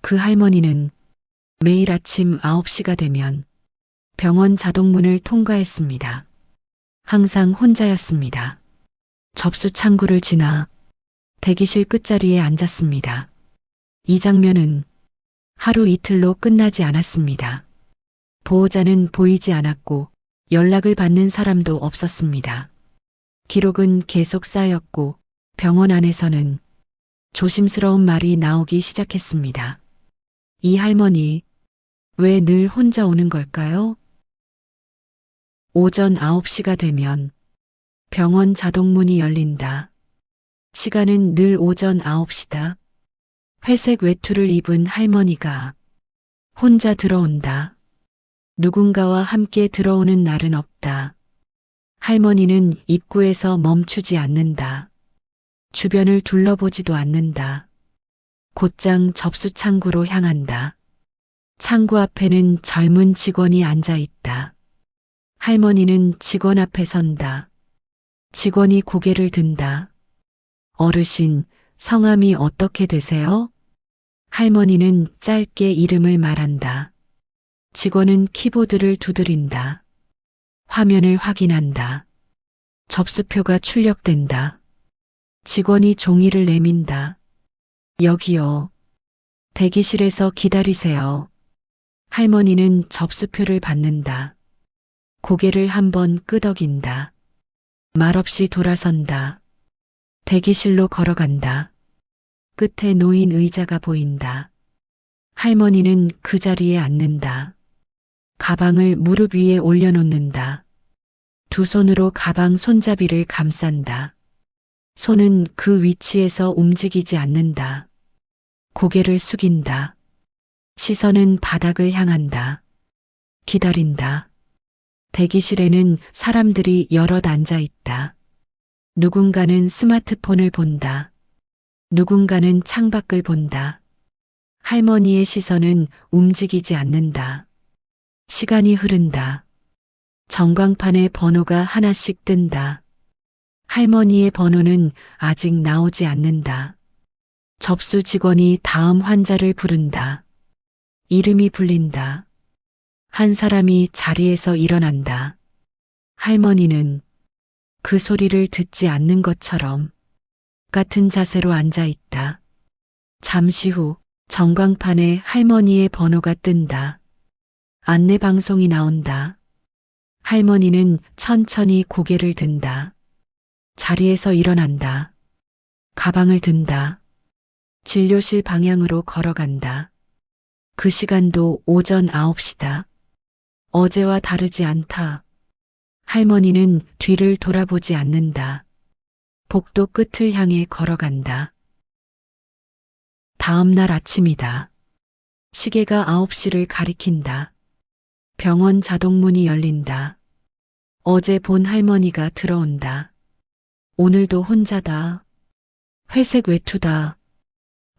그 할머니는 매일 아침 9시가 되면 병원 자동문을 통과했습니다. 항상 혼자였습니다. 접수 창구를 지나 대기실 끝자리에 앉았습니다. 이 장면은 하루 이틀로 끝나지 않았습니다. 보호자는 보이지 않았고 연락을 받는 사람도 없었습니다. 기록은 계속 쌓였고 병원 안에서는 조심스러운 말이 나오기 시작했습니다. 이 할머니, 왜 늘 혼자 오는 걸까요? 오전 9시가 되면 병원 자동문이 열린다. 시간은 늘 오전 9시다. 회색 외투를 입은 할머니가 혼자 들어온다. 누군가와 함께 들어오는 날은 없다. 할머니는 입구에서 멈추지 않는다. 주변을 둘러보지도 않는다. 곧장 접수 창구로 향한다. 창구 앞에는 젊은 직원이 앉아 있다. 할머니는 직원 앞에 선다. 직원이 고개를 든다. 어르신, 성함이 어떻게 되세요? 할머니는 짧게 이름을 말한다. 직원은 키보드를 두드린다. 화면을 확인한다. 접수표가 출력된다. 직원이 종이를 내민다. 여기요. 대기실에서 기다리세요. 할머니는 접수표를 받는다. 고개를 한번 끄덕인다. 말없이 돌아선다. 대기실로 걸어간다. 끝에 놓인 의자가 보인다. 할머니는 그 자리에 앉는다. 가방을 무릎 위에 올려놓는다. 두 손으로 가방 손잡이를 감싼다. 손은 그 위치에서 움직이지 않는다. 고개를 숙인다. 시선은 바닥을 향한다. 기다린다. 대기실에는 사람들이 여럿 앉아 있다. 누군가는 스마트폰을 본다. 누군가는 창밖을 본다. 할머니의 시선은 움직이지 않는다. 시간이 흐른다. 전광판에 번호가 하나씩 뜬다. 할머니의 번호는 아직 나오지 않는다. 접수 직원이 다음 환자를 부른다. 이름이 불린다. 한 사람이 자리에서 일어난다. 할머니는 그 소리를 듣지 않는 것처럼 같은 자세로 앉아 있다. 잠시 후 전광판에 할머니의 번호가 뜬다. 안내 방송이 나온다. 할머니는 천천히 고개를 든다. 자리에서 일어난다. 가방을 든다. 진료실 방향으로 걸어간다. 그 시간도 오전 9시다. 어제와 다르지 않다. 할머니는 뒤를 돌아보지 않는다. 복도 끝을 향해 걸어간다. 다음 날 아침이다. 시계가 9시를 가리킨다. 병원 자동문이 열린다. 어제 본 할머니가 들어온다. 오늘도 혼자다. 회색 외투다.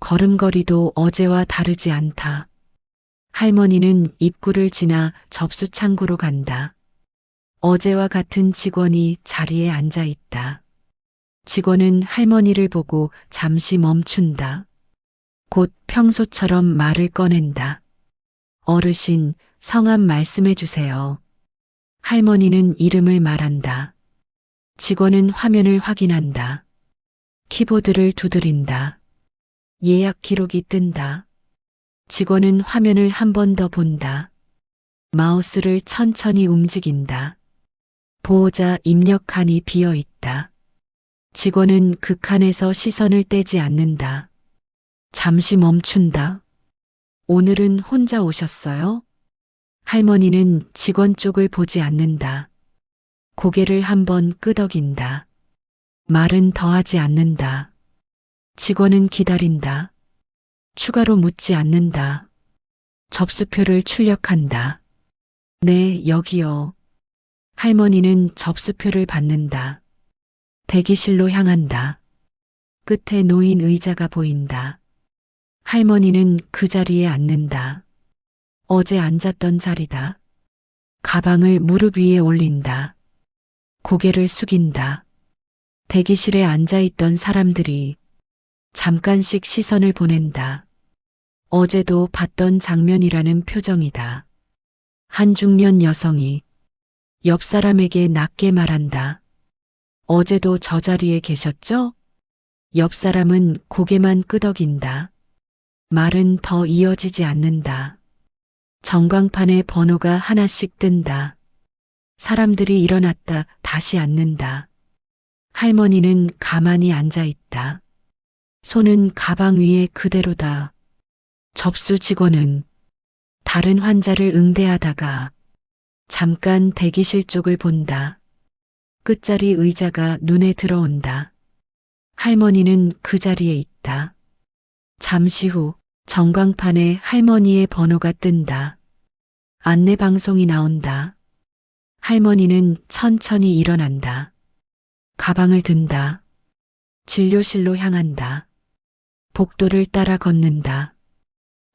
걸음걸이도 어제와 다르지 않다. 할머니는 입구를 지나 접수 창구로 간다. 어제와 같은 직원이 자리에 앉아 있다. 직원은 할머니를 보고 잠시 멈춘다. 곧 평소처럼 말을 꺼낸다. 어르신, 성함 말씀해 주세요. 할머니는 이름을 말한다. 직원은 화면을 확인한다. 키보드를 두드린다. 예약 기록이 뜬다. 직원은 화면을 한 번 더 본다. 마우스를 천천히 움직인다. 보호자 입력 칸이 비어 있다. 직원은 그 칸에서 시선을 떼지 않는다. 잠시 멈춘다. 오늘은 혼자 오셨어요? 할머니는 직원 쪽을 보지 않는다. 고개를 한번 끄덕인다. 말은 더하지 않는다. 직원은 기다린다. 추가로 묻지 않는다. 접수표를 출력한다. 네, 여기요. 할머니는 접수표를 받는다. 대기실로 향한다. 끝에 놓인 의자가 보인다. 할머니는 그 자리에 앉는다. 어제 앉았던 자리다. 가방을 무릎 위에 올린다. 고개를 숙인다. 대기실에 앉아있던 사람들이 잠깐씩 시선을 보낸다. 어제도 봤던 장면이라는 표정이다. 한 중년 여성이 옆 사람에게 낮게 말한다. 어제도 저 자리에 계셨죠? 옆 사람은 고개만 끄덕인다. 말은 더 이어지지 않는다. 전광판에 번호가 하나씩 뜬다. 사람들이 일어났다 다시 앉는다. 할머니는 가만히 앉아 있다. 손은 가방 위에 그대로다. 접수 직원은 다른 환자를 응대하다가 잠깐 대기실 쪽을 본다. 끝자리 의자가 눈에 들어온다. 할머니는 그 자리에 있다. 잠시 후 전광판에 할머니의 번호가 뜬다. 안내 방송이 나온다. 할머니는 천천히 일어난다. 가방을 든다. 진료실로 향한다. 복도를 따라 걷는다.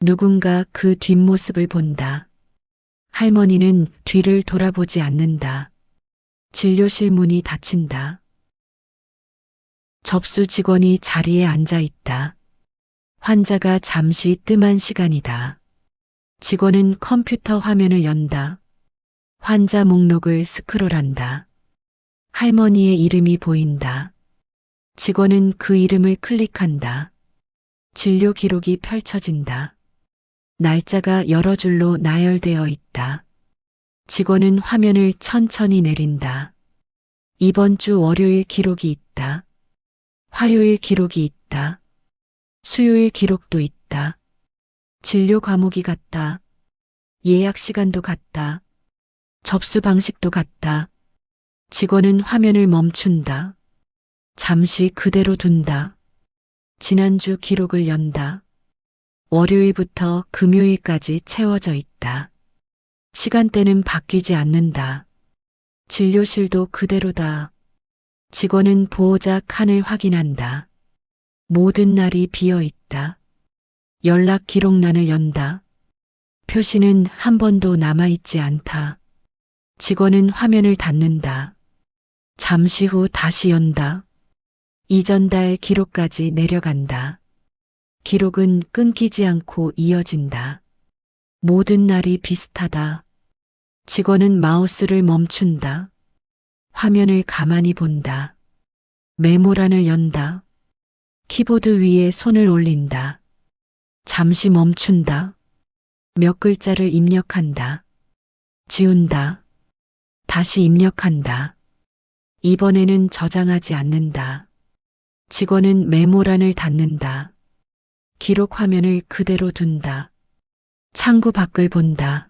누군가 그 뒷모습을 본다. 할머니는 뒤를 돌아보지 않는다. 진료실 문이 닫힌다. 접수 직원이 자리에 앉아 있다. 환자가 잠시 뜸한 시간이다. 직원은 컴퓨터 화면을 연다. 환자 목록을 스크롤한다. 할머니의 이름이 보인다. 직원은 그 이름을 클릭한다. 진료 기록이 펼쳐진다. 날짜가 여러 줄로 나열되어 있다. 직원은 화면을 천천히 내린다. 이번 주 월요일 기록이 있다. 화요일 기록이 있다. 수요일 기록도 있다. 진료 과목이 같다. 예약 시간도 같다. 접수 방식도 같다. 직원은 화면을 멈춘다. 잠시 그대로 둔다. 지난주 기록을 연다. 월요일부터 금요일까지 채워져 있다. 시간대는 바뀌지 않는다. 진료실도 그대로다. 직원은 보호자 칸을 확인한다. 모든 날이 비어 있다. 연락 기록란을 연다. 표시는 한 번도 남아있지 않다. 직원은 화면을 닫는다. 잠시 후 다시 연다. 이전 달 기록까지 내려간다. 기록은 끊기지 않고 이어진다. 모든 날이 비슷하다. 직원은 마우스를 멈춘다. 화면을 가만히 본다. 메모란을 연다. 키보드 위에 손을 올린다. 잠시 멈춘다. 몇 글자를 입력한다. 지운다. 다시 입력한다. 이번에는 저장하지 않는다. 직원은 메모란을 닫는다. 기록 화면을 그대로 둔다. 창구 밖을 본다.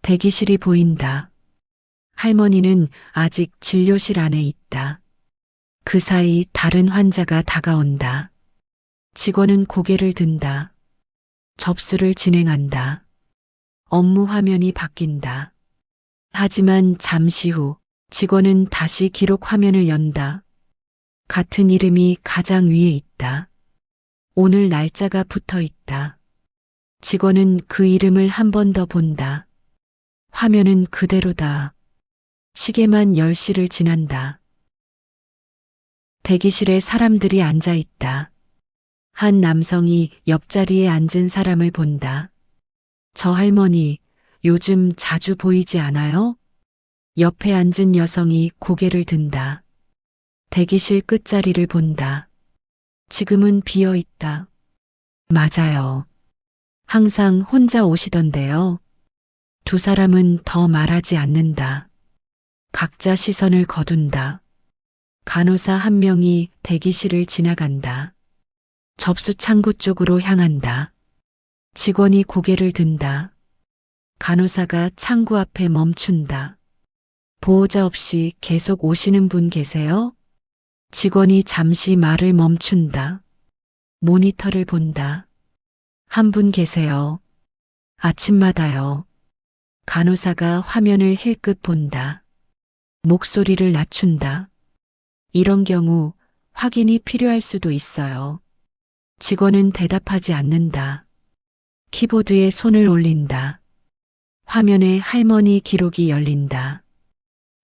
대기실이 보인다. 할머니는 아직 진료실 안에 있다. 그 사이 다른 환자가 다가온다. 직원은 고개를 든다. 접수를 진행한다. 업무 화면이 바뀐다. 하지만 잠시 후 직원은 다시 기록 화면을 연다. 같은 이름이 가장 위에 있다. 오늘 날짜가 붙어 있다. 직원은 그 이름을 한 번 더 본다. 화면은 그대로다. 시계만 10시를 지난다. 대기실에 사람들이 앉아 있다. 한 남성이 옆자리에 앉은 사람을 본다. 저 할머니, 요즘 자주 보이지 않아요? 옆에 앉은 여성이 고개를 든다. 대기실 끝자리를 본다. 지금은 비어 있다. 맞아요. 항상 혼자 오시던데요. 두 사람은 더 말하지 않는다. 각자 시선을 거둔다. 간호사 한 명이 대기실을 지나간다. 접수 창구 쪽으로 향한다. 직원이 고개를 든다. 간호사가 창구 앞에 멈춘다. 보호자 없이 계속 오시는 분 계세요? 직원이 잠시 말을 멈춘다. 모니터를 본다. 한 분 계세요. 아침마다요. 간호사가 화면을 힐끗 본다. 목소리를 낮춘다. 이런 경우 확인이 필요할 수도 있어요. 직원은 대답하지 않는다. 키보드에 손을 올린다. 화면에 할머니 기록이 열린다.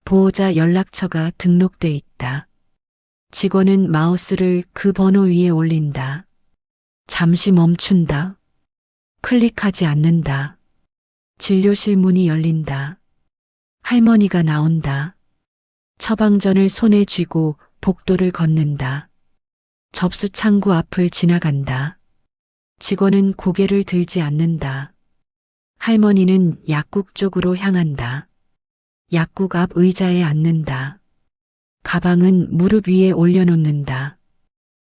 보호자 연락처가 등록돼 있다. 직원은 마우스를 그 번호 위에 올린다. 잠시 멈춘다. 클릭하지 않는다. 진료실 문이 열린다. 할머니가 나온다. 처방전을 손에 쥐고 복도를 걷는다. 접수 창구 앞을 지나간다. 직원은 고개를 들지 않는다. 할머니는 약국 쪽으로 향한다. 약국 앞 의자에 앉는다. 가방은 무릎 위에 올려놓는다.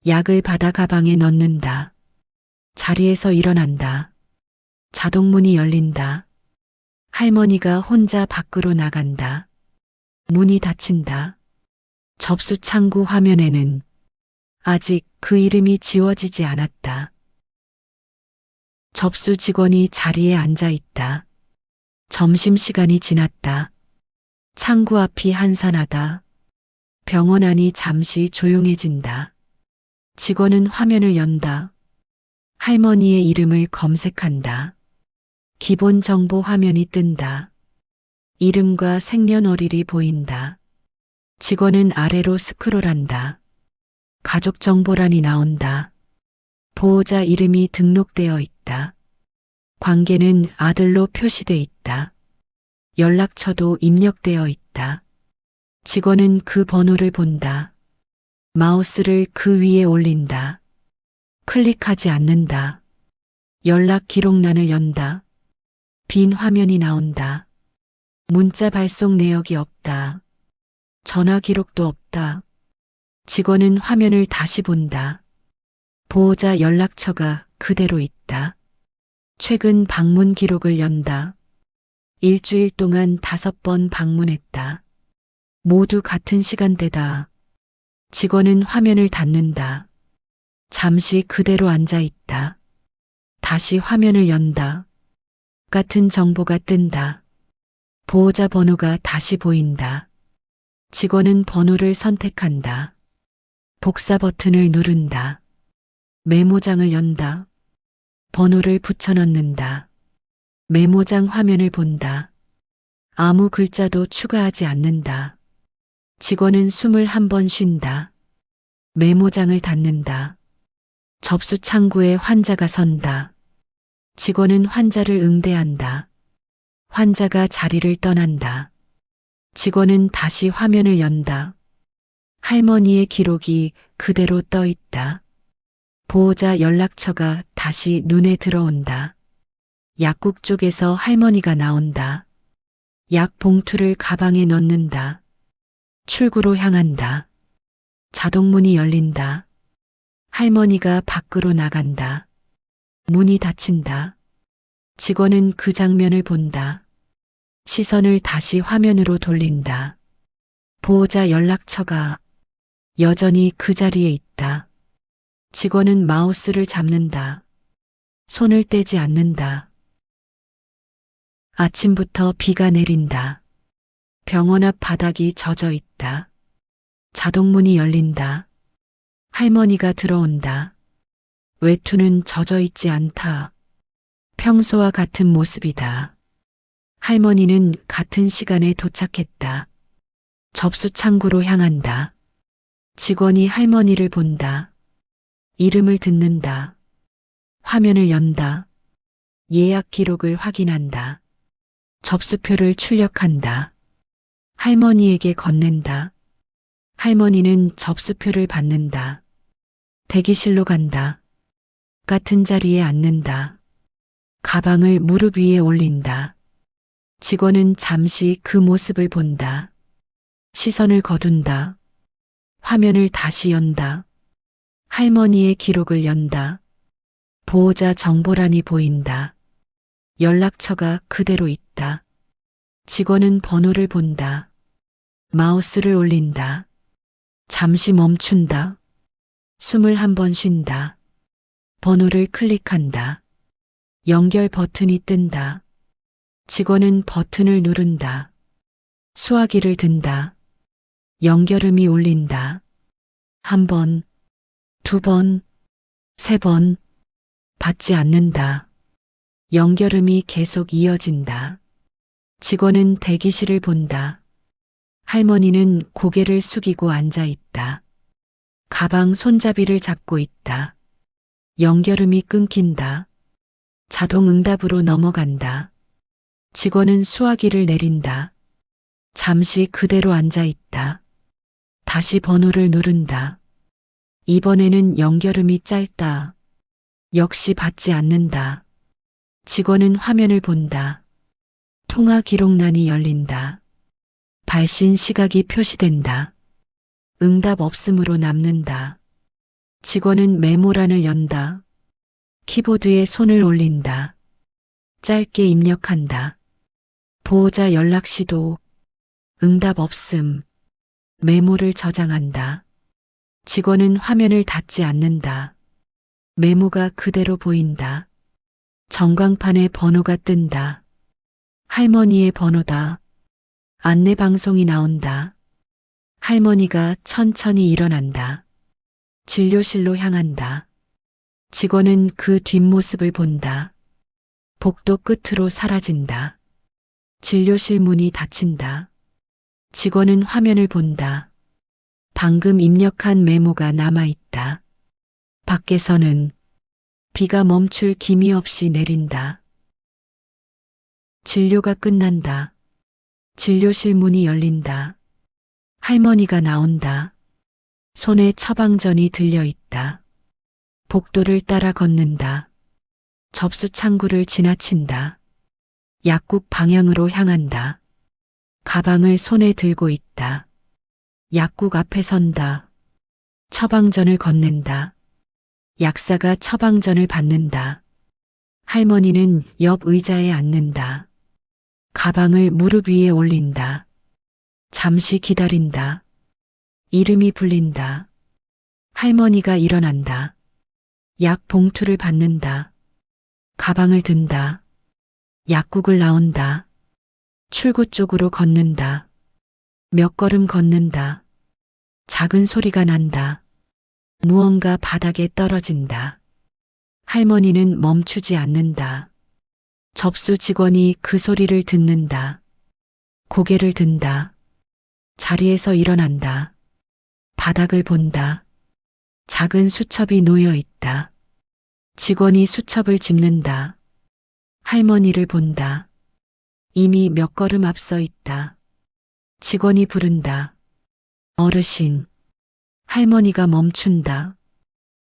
약을 받아 가방에 넣는다. 자리에서 일어난다. 자동문이 열린다. 할머니가 혼자 밖으로 나간다. 문이 닫힌다. 접수 창구 화면에는 아직 그 이름이 지워지지 않았다. 접수 직원이 자리에 앉아 있다. 점심시간이 지났다. 창구 앞이 한산하다. 병원 안이 잠시 조용해진다. 직원은 화면을 연다. 할머니의 이름을 검색한다. 기본 정보 화면이 뜬다. 이름과 생년월일이 보인다. 직원은 아래로 스크롤한다. 가족 정보란이 나온다. 보호자 이름이 등록되어 있다. 관계는 아들로 표시돼 있다. 연락처도 입력되어 있다. 직원은 그 번호를 본다. 마우스를 그 위에 올린다. 클릭하지 않는다. 연락 기록란을 연다. 빈 화면이 나온다. 문자 발송 내역이 없다. 전화 기록도 없다. 직원은 화면을 다시 본다. 보호자 연락처가 그대로 있다. 최근 방문 기록을 연다. 일주일 동안 5번 방문했다. 모두 같은 시간대다. 직원은 화면을 닫는다. 잠시 그대로 앉아 있다. 다시 화면을 연다. 같은 정보가 뜬다. 보호자 번호가 다시 보인다. 직원은 번호를 선택한다. 복사 버튼을 누른다. 메모장을 연다. 번호를 붙여넣는다. 메모장 화면을 본다. 아무 글자도 추가하지 않는다. 직원은 숨을 한 번 쉰다. 메모장을 닫는다. 접수 창구에 환자가 선다. 직원은 환자를 응대한다. 환자가 자리를 떠난다. 직원은 다시 화면을 연다. 할머니의 기록이 그대로 떠 있다. 보호자 연락처가 다시 눈에 들어온다. 약국 쪽에서 할머니가 나온다. 약 봉투를 가방에 넣는다. 출구로 향한다. 자동문이 열린다. 할머니가 밖으로 나간다. 문이 닫힌다. 직원은 그 장면을 본다. 시선을 다시 화면으로 돌린다. 보호자 연락처가 여전히 그 자리에 있다. 직원은 마우스를 잡는다. 손을 떼지 않는다. 아침부터 비가 내린다. 병원 앞 바닥이 젖어 있다. 자동문이 열린다. 할머니가 들어온다. 외투는 젖어 있지 않다. 평소와 같은 모습이다. 할머니는 같은 시간에 도착했다. 접수 창구로 향한다. 직원이 할머니를 본다. 이름을 듣는다. 화면을 연다. 예약 기록을 확인한다. 접수표를 출력한다. 할머니에게 건넨다. 할머니는 접수표를 받는다. 대기실로 간다. 같은 자리에 앉는다. 가방을 무릎 위에 올린다. 직원은 잠시 그 모습을 본다. 시선을 거둔다. 화면을 다시 연다. 할머니의 기록을 연다. 보호자 정보란이 보인다. 연락처가 그대로 있다. 직원은 번호를 본다. 마우스를 올린다. 잠시 멈춘다. 숨을 한 번 쉰다. 번호를 클릭한다. 연결 버튼이 뜬다. 직원은 버튼을 누른다. 수화기를 든다. 연결음이 울린다. 1번, 2번, 3번. 받지 않는다. 연결음이 계속 이어진다. 직원은 대기실을 본다. 할머니는 고개를 숙이고 앉아 있다. 가방 손잡이를 잡고 있다. 연결음이 끊긴다. 자동 응답으로 넘어간다. 직원은 수화기를 내린다. 잠시 그대로 앉아 있다. 다시 번호를 누른다. 이번에는 연결음이 짧다. 역시 받지 않는다. 직원은 화면을 본다. 통화 기록란이 열린다. 발신 시각이 표시된다. 응답 없음으로 남는다. 직원은 메모란을 연다. 키보드에 손을 올린다. 짧게 입력한다. 보호자 연락 시도. 응답 없음. 메모를 저장한다. 직원은 화면을 닫지 않는다. 메모가 그대로 보인다. 전광판에 번호가 뜬다. 할머니의 번호다. 안내방송이 나온다. 할머니가 천천히 일어난다. 진료실로 향한다. 직원은 그 뒷모습을 본다. 복도 끝으로 사라진다. 진료실 문이 닫힌다. 직원은 화면을 본다. 방금 입력한 메모가 남아있다. 밖에서는 비가 멈출 기미 없이 내린다. 진료가 끝난다. 진료실 문이 열린다. 할머니가 나온다. 손에 처방전이 들려있다. 복도를 따라 걷는다. 접수 창구를 지나친다. 약국 방향으로 향한다. 가방을 손에 들고 있다. 약국 앞에 선다. 처방전을 건넨다. 약사가 처방전을 받는다. 할머니는 옆 의자에 앉는다. 가방을 무릎 위에 올린다. 잠시 기다린다. 이름이 불린다. 할머니가 일어난다. 약 봉투를 받는다. 가방을 든다. 약국을 나온다. 출구 쪽으로 걷는다. 몇 걸음 걷는다. 작은 소리가 난다. 무언가 바닥에 떨어진다. 할머니는 멈추지 않는다. 접수 직원이 그 소리를 듣는다. 고개를 든다. 자리에서 일어난다. 바닥을 본다. 작은 수첩이 놓여 있다. 직원이 수첩을 짚는다. 할머니를 본다. 이미 몇 걸음 앞서 있다. 직원이 부른다. 어르신. 할머니가 멈춘다.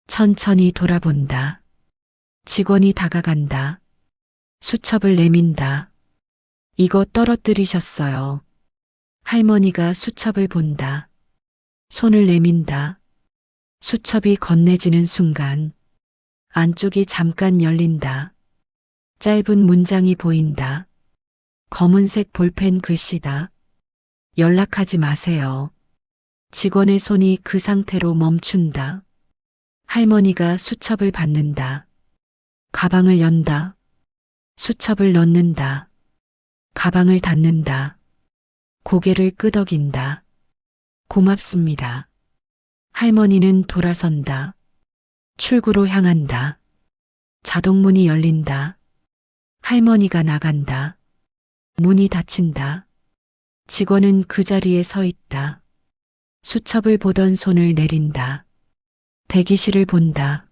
천천히 돌아본다. 직원이 다가간다. 수첩을 내민다. 이거 떨어뜨리셨어요. 할머니가 수첩을 본다. 손을 내민다. 수첩이 건네지는 순간 안쪽이 잠깐 열린다. 짧은 문장이 보인다. 검은색 볼펜 글씨다. 연락하지 마세요. 직원의 손이 그 상태로 멈춘다. 할머니가 수첩을 받는다. 가방을 연다. 수첩을 넣는다. 가방을 닫는다. 고개를 끄덕인다. 고맙습니다. 할머니는 돌아선다. 출구로 향한다. 자동문이 열린다. 할머니가 나간다. 문이 닫힌다. 직원은 그 자리에 서 있다. 수첩을 보던 손을 내린다. 대기실을 본다.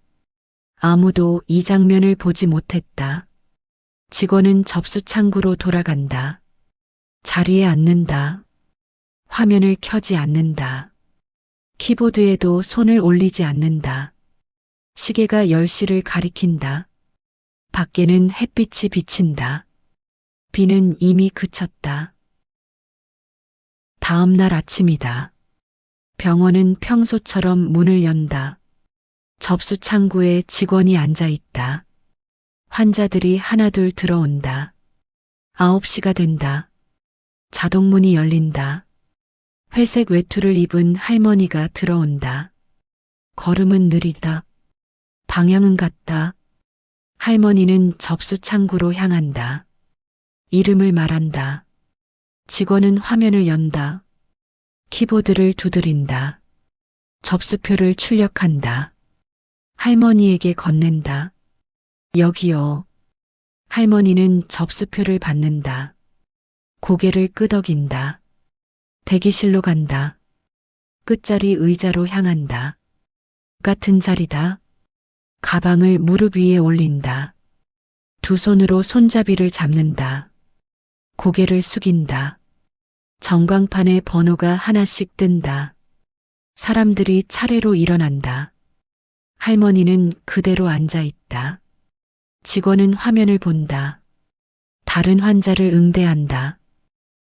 아무도 이 장면을 보지 못했다. 직원은 접수 창구로 돌아간다. 자리에 앉는다. 화면을 켜지 않는다. 키보드에도 손을 올리지 않는다. 시계가 10시를 가리킨다. 밖에는 햇빛이 비친다. 비는 이미 그쳤다. 다음 날 아침이다. 병원은 평소처럼 문을 연다. 접수 창구에 직원이 앉아 있다. 환자들이 하나둘 들어온다. 9시가 된다. 자동문이 열린다. 회색 외투를 입은 할머니가 들어온다. 걸음은 느리다. 방향은 같다. 할머니는 접수 창구로 향한다. 이름을 말한다. 직원은 화면을 연다. 키보드를 두드린다. 접수표를 출력한다. 할머니에게 건넨다. 여기요. 할머니는 접수표를 받는다. 고개를 끄덕인다. 대기실로 간다. 끝자리 의자로 향한다. 같은 자리다. 가방을 무릎 위에 올린다. 두 손으로 손잡이를 잡는다. 고개를 숙인다. 전광판에 번호가 하나씩 뜬다. 사람들이 차례로 일어난다. 할머니는 그대로 앉아 있다. 직원은 화면을 본다. 다른 환자를 응대한다.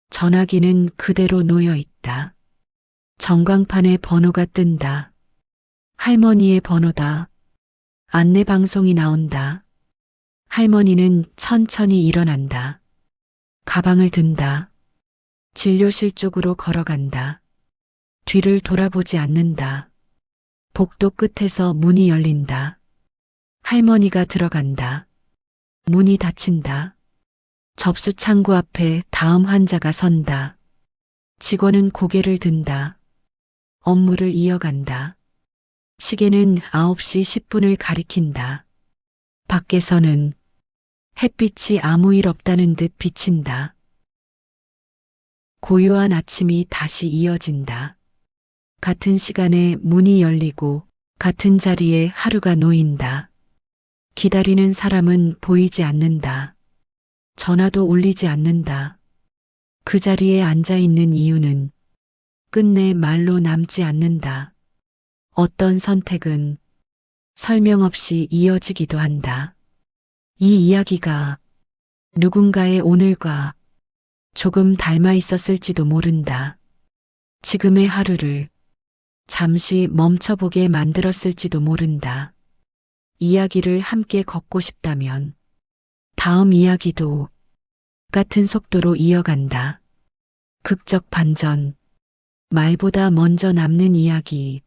전화기는 그대로 놓여 있다. 전광판에 번호가 뜬다. 할머니의 번호다. 안내방송이 나온다. 할머니는 천천히 일어난다. 가방을 든다. 진료실 쪽으로 걸어간다. 뒤를 돌아보지 않는다. 복도 끝에서 문이 열린다. 할머니가 들어간다. 문이 닫힌다. 접수 창구 앞에 다음 환자가 선다. 직원은 고개를 든다. 업무를 이어간다. 시계는 9시 10분을 가리킨다. 밖에서는 햇빛이 아무 일 없다는 듯 비친다. 고요한 아침이 다시 이어진다. 같은 시간에 문이 열리고 같은 자리에 하루가 놓인다. 기다리는 사람은 보이지 않는다. 전화도 울리지 않는다. 그 자리에 앉아 있는 이유는 끝내 말로 남지 않는다. 어떤 선택은 설명 없이 이어지기도 한다. 이 이야기가 누군가의 오늘과 조금 닮아 있었을지도 모른다. 지금의 하루를 잠시 멈춰보게 만들었을지도 모른다. 이야기를 함께 걷고 싶다면 다음 이야기도 같은 속도로 이어간다. 극적 반전. 말보다 먼저 남는 이야기.